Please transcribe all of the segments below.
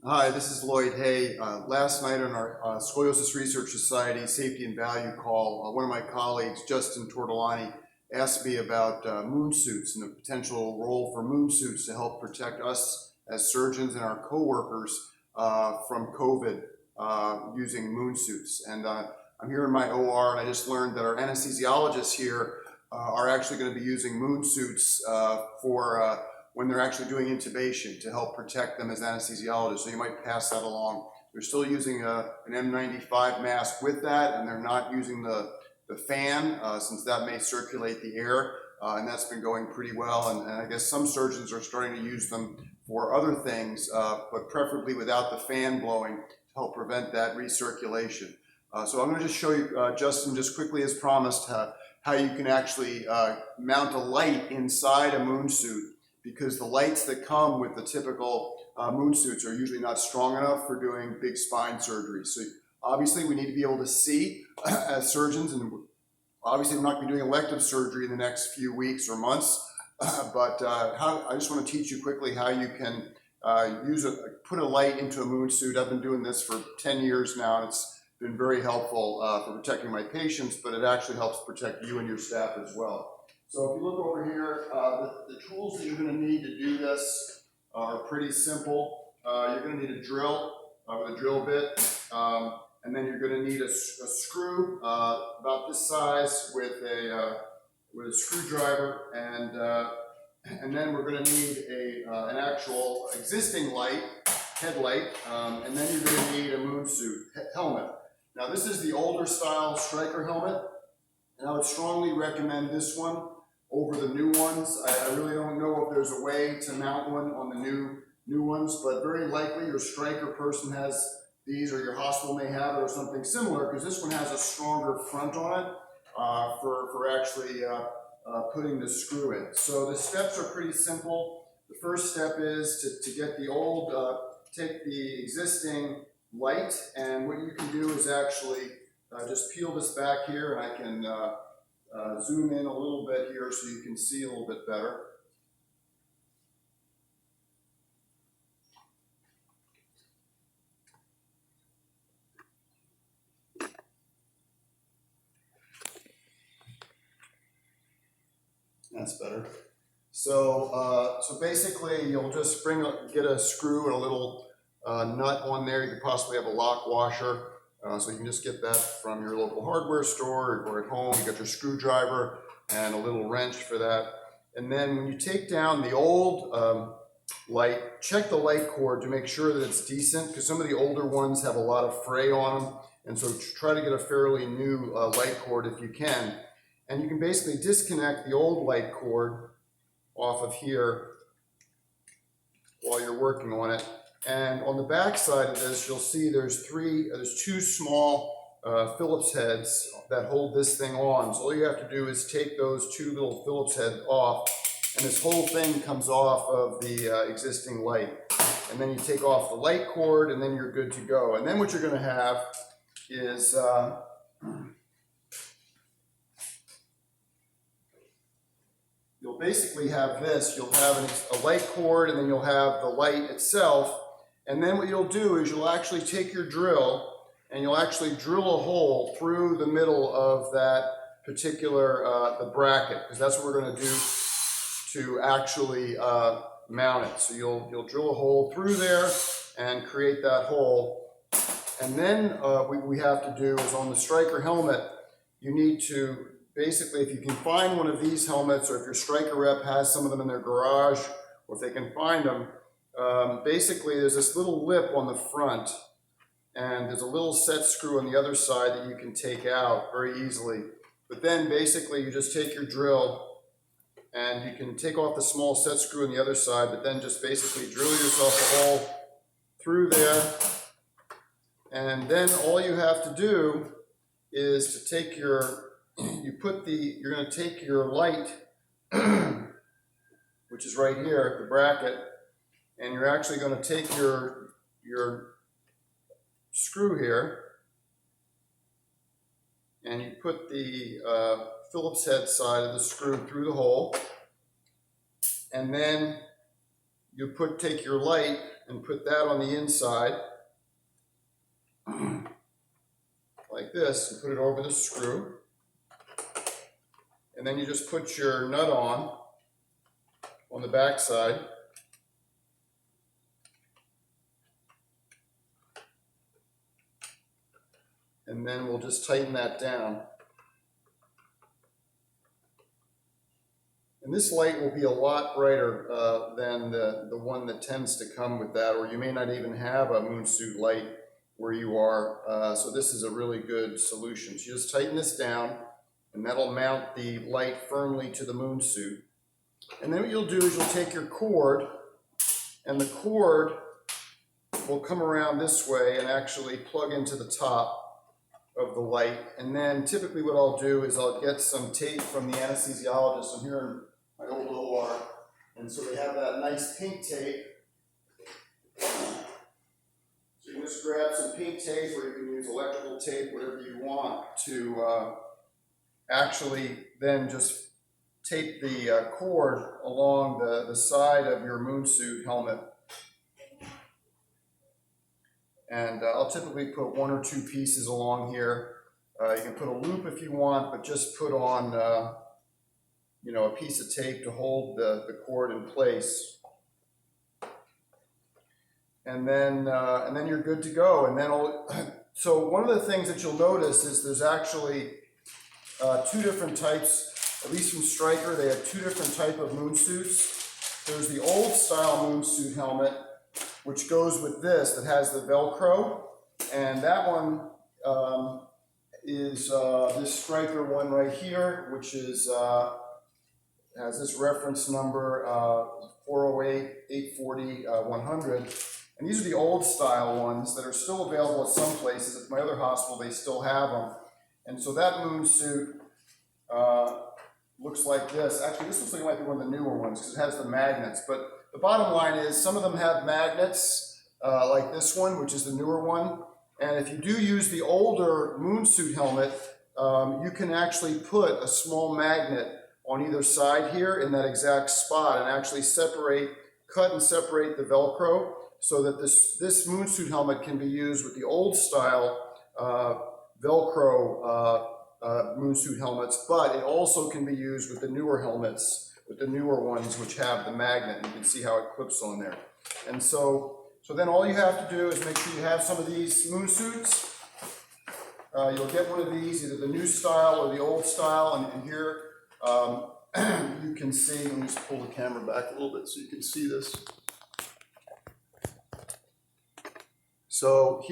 Hi, this is Lloyd Hey. Last night on our Scoliosis Research Society Safety and Value call, one of my colleagues, Justin Tortolani, asked me about moon suits and the potential role for moon suits to help protect us as surgeons and our coworkers from COVID using moon suits. And I'm here in my OR, and I just learned that our anesthesiologists here are actually going to be using moon suits for when they're actually doing intubation to help protect them as anesthesiologists. So you might pass that along. They're still using an N95 mask with that, and they're not using the fan since that may circulate the air, and that's been going pretty well. And I guess some surgeons are starting to use them for other things, but preferably without the fan blowing to help prevent that recirculation. So I'm going to just show you, Justin, just quickly as promised, how you can actually mount a light inside a moon suit, because the lights that come with the typical moon suits are usually not strong enough for doing big spine surgeries. So obviously we need to be able to see as surgeons, and obviously we're not going to be doing elective surgery in the next few weeks or months, but I just want to teach you quickly how you can put a light into a moon suit. I've been doing this for 10 years now, and it's been very helpful for protecting my patients, but it actually helps protect you and your staff as well. So if you look over here, the tools that you're going to need to do this are pretty simple. You're going to need a drill with a drill bit, and then you're going to need a screw about this size with a screwdriver, and then we're going to need an actual existing light, headlight, and then you're going to need a moon suit helmet. Now this is the older style striker helmet, and I would strongly recommend this one over the new ones. I really don't know if there's a way to mount one on the new ones, but very likely your striker person has these, or your hospital may have it, or something similar, because this one has a stronger front on it for actually putting the screw in. So the steps are pretty simple. The first step is to get the old, take the existing light, and what you can do is actually just peel this back here, and I can zoom in a little bit here so you can see a little bit better. That's better. So, so basically, you'll just get a screw and a little nut on there. You could possibly have a lock washer. So you can just get that from your local hardware store or at home. You got your screwdriver and a little wrench for that. And then when you take down the old light, check the light cord to make sure that it's decent, because some of the older ones have a lot of fray on them. And so try to get a fairly new light cord if you can. And you can basically disconnect the old light cord off of here while you're working on it. And on the back side of this, you'll see there's two small Phillips heads that hold this thing on. So all you have to do is take those two little Phillips heads off, and this whole thing comes off of the existing light. And then you take off the light cord, and then you're good to go. And then what you're going to have is you'll basically have this. You'll have a light cord, and then you'll have the light itself. And then what you'll do is you'll actually take your drill, and you'll actually drill a hole through the middle of that particular the bracket, because that's what we're going to do to actually mount it. So you'll drill a hole through there and create that hole. And then what we have to do is on the striker helmet, you need to basically, if you can find one of these helmets, or if your striker rep has some of them in their garage, or if they can find them, basically there's this little lip on the front, and there's a little set screw on the other side that you can take out very easily. But then basically you just take your drill, and you can take off the small set screw on the other side, but then just basically drill yourself a hole through there. And then all you have to do is to take your, you're going to take your light, which is right here, the bracket, and you're actually going to take your screw here, and you put the Phillips head side of the screw through the hole, and then you take your light and put that on the inside, like this, and put it over the screw. And then you just put your nut on the back side. And then we'll just tighten that down. And this light will be a lot brighter than the one that tends to come with that, or you may not even have a moon suit light where you are. So this is a really good solution. So you just tighten this down, and that'll mount the light firmly to the moon suit. And then what you'll do is you'll take your cord, and the cord will come around this way and actually plug into the top of the light. And then typically what I'll do is I'll get some tape from the anesthesiologist. I'm here in my old OR, and so they have that nice pink tape. So you can just grab some pink tape, or you can use electrical tape, whatever you want, to actually then just tape the cord along the side of your moon suit helmet. And I'll typically put 1 or 2 pieces along here. You can put a loop if you want, but just put on a piece of tape to hold the cord in place. And then you're good to go. And then so one of the things that you'll notice is there's actually 2 different types, at least from Stryker. They have 2 different types of moon suits. There's the old style moon suit helmet, which goes with this, that has the Velcro, and that one is this Stryker one right here, which is has this reference number 408-840-100, and these are the old style ones that are still available at some places. At my other hospital, they still have them, and so that moon suit looks like this. Actually, this looks like it might be one of the newer ones because it has the magnets, but the bottom line is some of them have magnets like this one, which is the newer one. And if you do use the older moon suit helmet, you can actually put a small magnet on either side here in that exact spot and actually cut and separate the Velcro so that this moon suit helmet can be used with the old style Velcro moon suit helmets, but it also can be used with the newer helmets, with the newer ones which have the magnet. You can see how it clips on there. And so then all you have to do is make sure you have some of these moon suits. You'll get one of these, either the new style or the old style, and here you can see, let me just pull the camera back a little bit so you can see this. So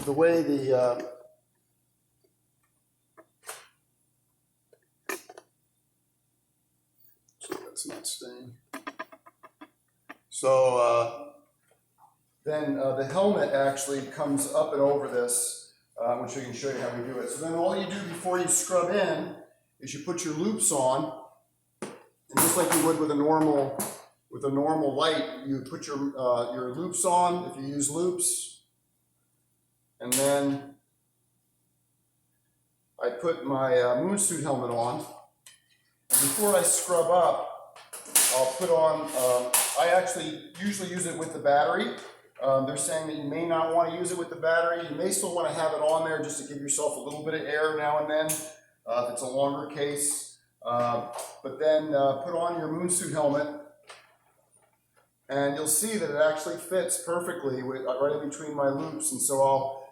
the way it's not staying. So then the helmet actually comes up and over this, which I can show you how we do it. So then all you do before you scrub in is you put your loops on, and just like you would with a normal light, you put your loops on if you use loops, and then I put my moon suit helmet on. And before I scrub up, I'll put on, I actually usually use it with the battery. They're saying that you may not want to use it with the battery. You may still want to have it on there just to give yourself a little bit of air now and then, if it's a longer case. But then put on your moon suit helmet, and you'll see that it actually fits perfectly right in between my loops. And so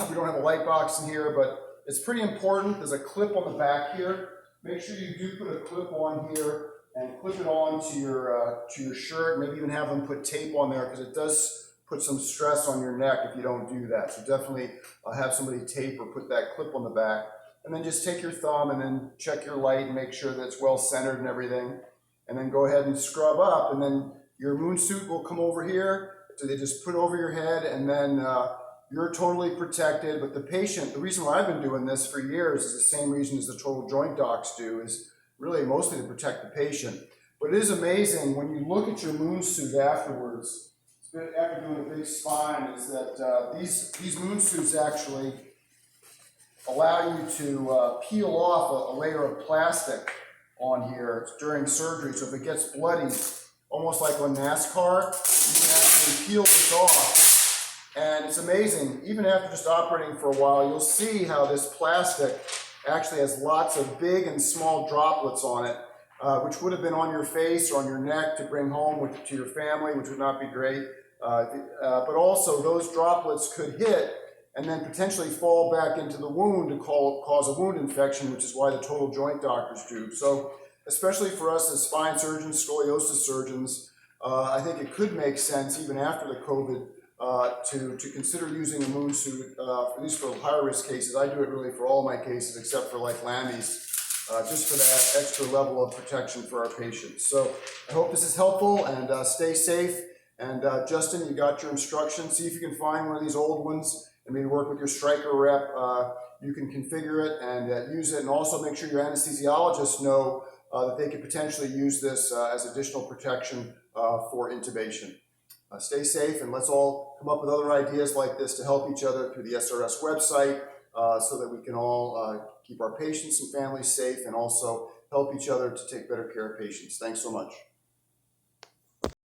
we don't have a light box in here, but it's pretty important. There's a clip on the back here. Make sure you do put a clip on here and clip it on to your shirt. Maybe even have them put tape on there, because it does put some stress on your neck if you don't do that. So definitely have somebody tape or put that clip on the back. And then just take your thumb and then check your light and make sure that it's well centered and everything. And then go ahead and scrub up, and then your moon suit will come over here. So they just put over your head, and then you're totally protected. But the patient, the reason why I've been doing this for years is the same reason as the total joint docs do, is really mostly to protect the patient. But it is amazing when you look at your moon suit afterwards, after doing a big spine, is that these moon suits actually allow you to peel off a layer of plastic on here during surgery. So if it gets bloody almost like on NASCAR. You can actually peel this off, and it's amazing. Even after just operating for a while, you'll see how this plastic actually has lots of big and small droplets on it, which would have been on your face or on your neck to bring home to your family, which would not be great. But also those droplets could hit and then potentially fall back into the wound to cause a wound infection, which is why the total joint doctors do. So especially for us as spine surgeons, scoliosis surgeons, I think it could make sense even after the COVID to consider using a moon suit, at least for higher risk cases. I do it really for all my cases except for like Lammy's, just for that extra level of protection for our patients. So I hope this is helpful, and stay safe. And Justin, you got your instructions. See if you can find one of these old ones and maybe work with your striker rep. You can configure it and use it, and also make sure your anesthesiologists know that they could potentially use this as additional protection for intubation. Stay safe, and let's all come up with other ideas like this to help each other through the SRS website so that we can all keep our patients and families safe and also help each other to take better care of patients. Thanks so much.